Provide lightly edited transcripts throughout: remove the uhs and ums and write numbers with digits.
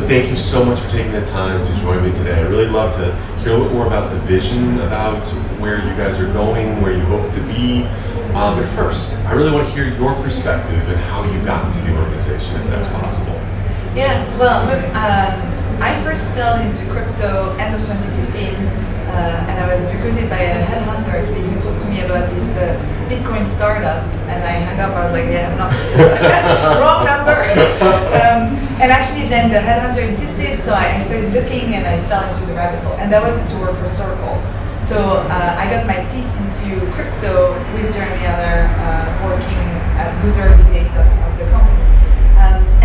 thank you so much for taking the time to join me today. I really love to hear a little bit more about the vision, about where you guys are going, where you hope to be. But first, I really want to hear your perspective and how you got into the organization, if that's possible. Yeah, well, look, I first fell into crypto end of 2015, and I was recruited by a headhunter actually who talked to me about this Bitcoin startup, and I hung up. I was like, yeah, I'm not wrong number. And actually, then the headhunter insisted, so I started looking, and I fell into the rabbit hole, and that was to work for Circle. So I got my teeth into crypto with Jeremy Aller, working at those early days of the company.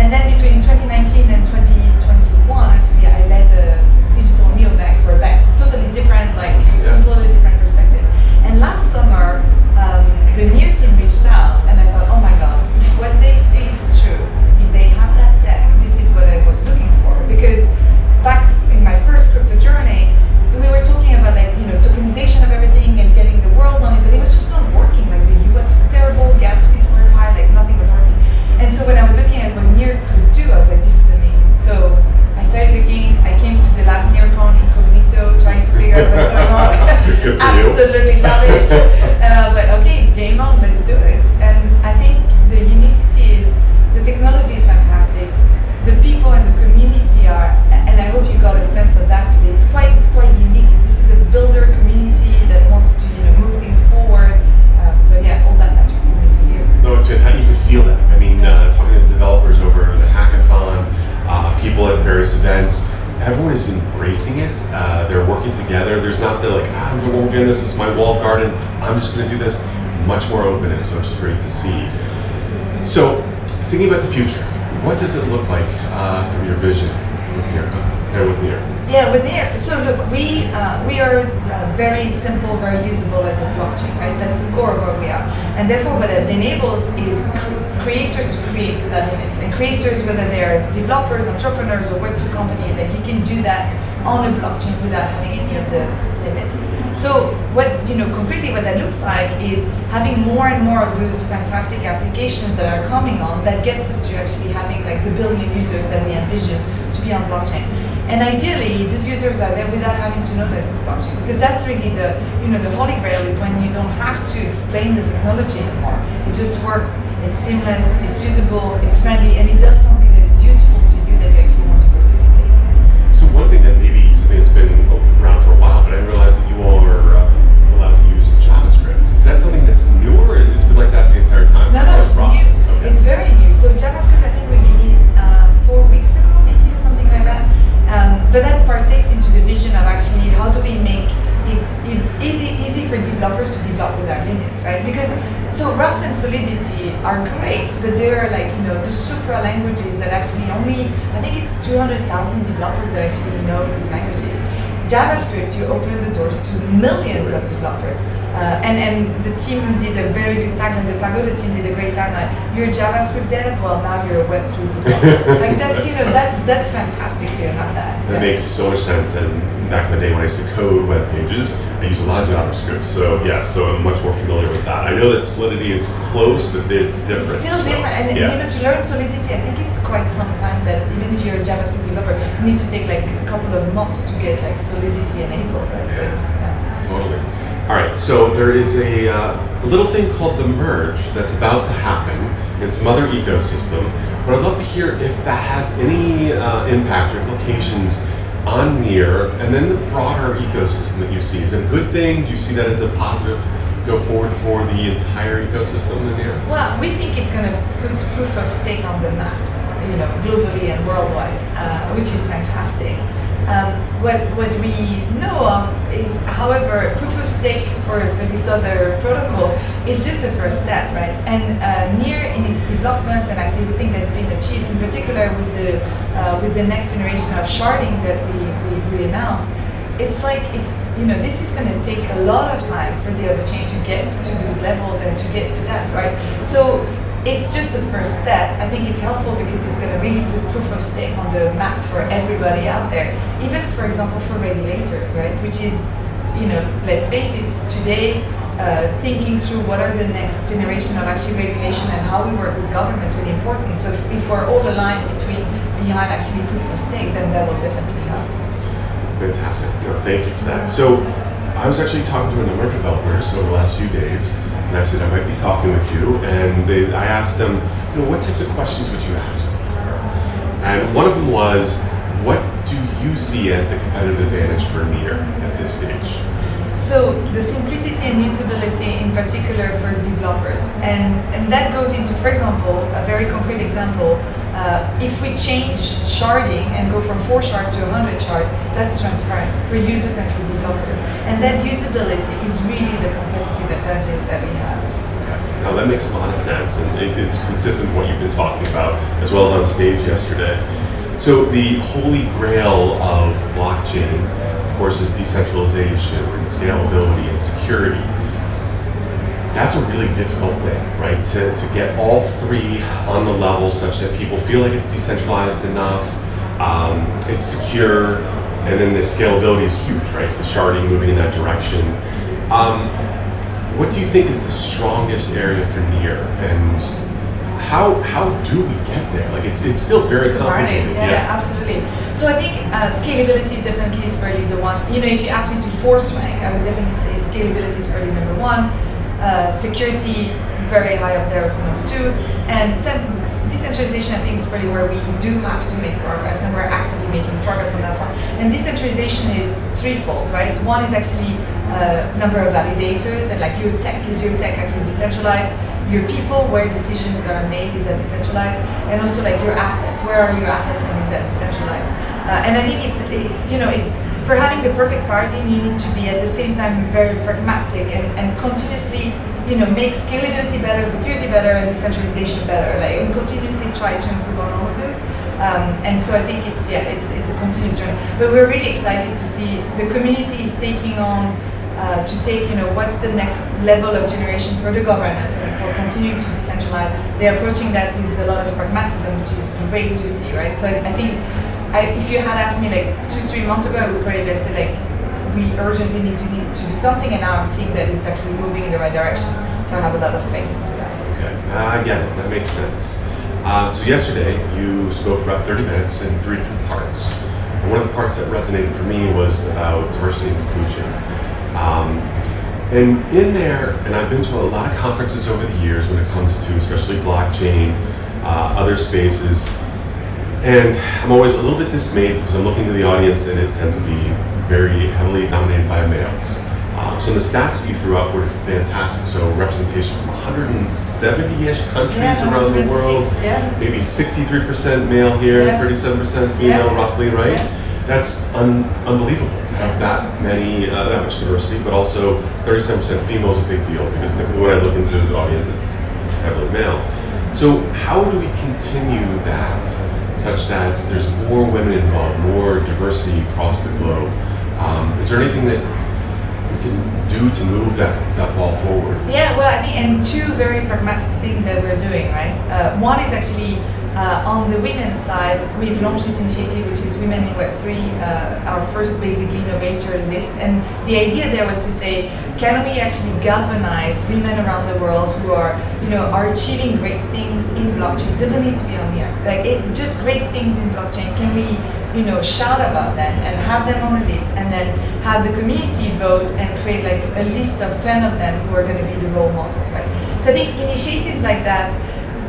And then between 2019 and 2021, actually, I led the digital neobank for a bank. So totally different, like completely different perspective. And last summer, the NEAR team reached out, and I thought, oh my God, if what they say is true, if they have that tech, this is what I was looking for. Because back in my first crypto journey, we were talking about tokenization of everything and getting the world on it, but it was just not working. Like the UX was terrible, gas fees were high, like nothing was working. And so when I was looking at what NEAR could do, I was like, this is amazing. So I started looking, I came to the last NEARCON incognito, trying to figure out what's going on. Absolutely love it. And I was like, okay, game on, let's do it. And I think the unicity is, the technology is fantastic. The people and the community are, and I hope you got a sense of that today. It's quite unique. This is a builder community that wants to move things forward. So yeah, all that attracted me to here. No, it's fantastic. You could feel that. I mean, talking to developers over the hackathon, people at various events, everyone is embracing it. They're working together. There's not the I'm going to work in this. This is my walled garden. I'm just going to do this. Much more openness, which is great to see. So, thinking about the future, what does it look like from your vision with NEAR? Yeah, with NEAR. So look, we are very simple, very usable as a blockchain, right? That's the core of what we are. And therefore, what it enables is creators to create without limits. And creators, whether they're developers, entrepreneurs, or Web2 company, like you can do that on a blockchain without having any of the limits. So what concretely what that looks like is having more and more of those fantastic applications that are coming on that gets us to actually having like the billion users that we envision to be on blockchain. And ideally, those users are there without having to know that it's blockchain, because that's really the the holy grail is when you don't have to explain the technology anymore. It just works. It's seamless. It's usable. It's friendly, and it does something that is useful to you that you actually want to participate in. So one thing that maybe something that's been around for a while, but I didn't realize that you all are allowed to use JavaScript. Is that something that's new, or it's been like that the entire time? No, it's new. Okay. It's very new. So JavaScript, I think we released 4 weeks ago, maybe, or something like that. But that partakes into the vision of actually how do we make it easy for developers to develop without limits, right? Because so Rust and Solidity are great, but they're like the supra languages that actually only, I think it's 200,000 developers that actually know these languages. JavaScript, you open the doors to millions of developers. And the team did a very good tagline. The Pagoda team did a great tagline. You're a JavaScript dev, well now you're a Web3 developer. Like that's fantastic to have that. That makes so much sense. And back in the day when I used to code web pages, I used a lot of JavaScript. So so I'm much more familiar with that. I know that Solidity is close, but it's different. It's still different. And to learn Solidity, I think it's quite some time that even if you're a JavaScript developer, you need to take like a couple of months to get like Solidity enabled, right? So it's totally. All right, so there is a little thing called the merge that's about to happen in some other ecosystem, but I'd love to hear if that has any impact or implications on NEAR and then the broader ecosystem that you see. Is it a good thing? Do you see that as a positive go forward for the entire ecosystem in NEAR? Well, we think it's going to put proof of stake on the map, globally and worldwide, which is fantastic. What we know of is, however, proof of stake for this other protocol is just the first step, right? And NEAR in its development, and actually we think that's been achieved in particular with the next generation of sharding that we announced. It's like this is going to take a lot of time for the other chain to get to those levels and to get to that, right? So it's just the first step. I think it's helpful because it's going to really put proof of stake on the map for everybody out there. Even, for example, for regulators, right? Which is, let's face it, today, thinking through what are the next generation of actually regulation and how we work with government is really important. So if we're all aligned between behind actually proof of stake, then that will definitely help. Fantastic. No, thank you for that. So I was actually talking to a number of developers over the last few days, and I said I might be talking with you, and I asked them, what types of questions would you ask? And one of them was, what do you see as the competitive advantage for NEAR at this stage? So the simplicity and usability in particular for developers. And that goes into, for example, a very concrete example, if we change sharding and go from 4 shard to 100 shard, that's transparent for users and for developers. And that usability is really the competitive advantage that we have. Now that makes a lot of sense, and it's consistent with what you've been talking about, as well as on stage yesterday. So the holy grail of blockchain, of course, is decentralization and scalability and security. That's a really difficult thing, right? To get all three on the level such that people feel like it's decentralized enough, it's secure, and then the scalability is huge, right? The sharding moving in that direction. What do you think is the strongest area for NEAR, and how do we get there? Like it's still very complicated. Yeah, absolutely. So I think scalability definitely is probably the one. If you ask me to force rank, I would definitely say scalability is probably number 1. Security very high up there, also number 2. And decentralization, I think, is probably where we do have to make progress, and we're actively making progress on that front. And decentralization is threefold, right? One is actually number of validators, and like your tech actually decentralized? Your people, where decisions are made, is that decentralized? And also like your assets, where are your assets, and is that decentralized? And I think it's for having the perfect paradigm, you need to be at the same time very pragmatic and continuously make scalability better, security better, and decentralization better, and continuously try to improve on all of those. And so I think it's a continuous journey. But we're really excited to see the community is taking on to take, what's the next level of generation for the governance and for continuing to decentralize. They're approaching that with a lot of pragmatism, which is great to see, right? So I think if you had asked me 2-3 months ago, I would probably have said we urgently need to do something, and now I'm seeing that it's actually moving in the right direction. So I have a lot of faith into that. Okay, I get it. That makes sense. So yesterday you spoke for about 30 minutes in 3 different parts. And one of the parts that resonated for me was about diversity and inclusion. And in there, and I've been to a lot of conferences over the years when it comes to especially blockchain, other spaces, and I'm always a little bit dismayed because I'm looking to the audience and it tends to be very heavily dominated by males. So the stats that you threw up were fantastic. So representation from 170-ish countries around the world, maybe 63% male here, 37% female roughly, right? That's unbelievable to have that much diversity, but also 37% female is a big deal because typically when I look into the audience, it's heavily male. So how do we continue that such that there's more women involved, more diversity across the globe? Is there anything that we can do to move that ball forward? Yeah, well, I think, and 2 very pragmatic things that we're doing, right? One is actually on the women's side, we've launched this initiative, which is Women in Web3, our first basically innovator list. And the idea there was to say, can we actually galvanize women around the world who are achieving great things in blockchain? It doesn't need to be on NEAR. Just great things in blockchain. Can we, shout about them and have them on a list, and then have the community vote and create a list of 10 of them who are going to be the role models, right? So I think initiatives like that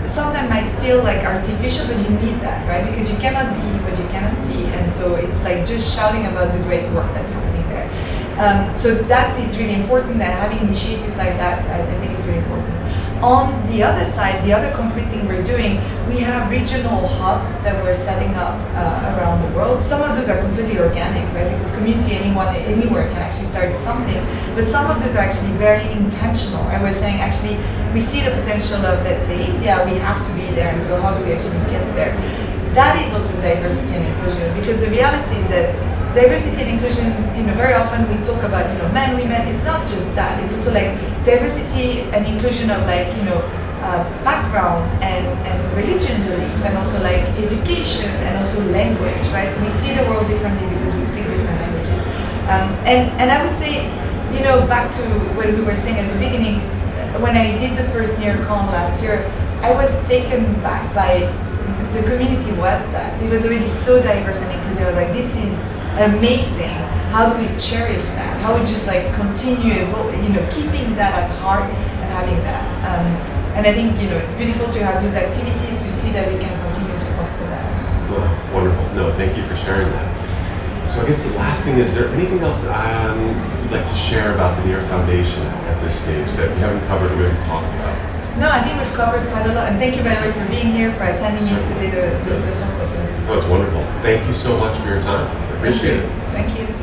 sometimes might feel artificial, but you need that, right? Because you cannot be what you cannot see, and so it's just shouting about the great work that's happening there. So that is really important, and having initiatives like that, I think is really important. On the other side, the other concrete thing we're doing, we have regional hubs that we're setting up around the world. Some of those are completely organic, right? Because community anywhere can actually start something, but some of those are actually very intentional, and we're saying actually we see the potential of, let's say, India, we have to be there, and so how do we actually get there? That is also diversity and inclusion, because the reality is that diversity and inclusion, very often we talk about, men, women. It's not just that. It's also diversity and inclusion of background and religion belief, and also education, and also language, right? We see the world differently because we speak different languages. And I would say, back to what we were saying at the beginning, when I did the first NEARCON last year, I was taken back by the community was that. It was already so diverse and inclusive. I was like, this is amazing. How do we cherish that? How we just like continue, keeping that at heart and having that. And I think, it's beautiful to have those activities to see that we can continue to foster that. Well, wonderful. No, thank you for sharing that. So I guess the last thing is there anything else that you'd like to share about the NEAR Foundation at this stage that we haven't covered or we haven't talked about? No, I think we've covered quite a lot. And thank you, by the way, for being here, for attending yesterday the talk. Oh, it's wonderful. Thank you so much for your time. I appreciate it. Thank you.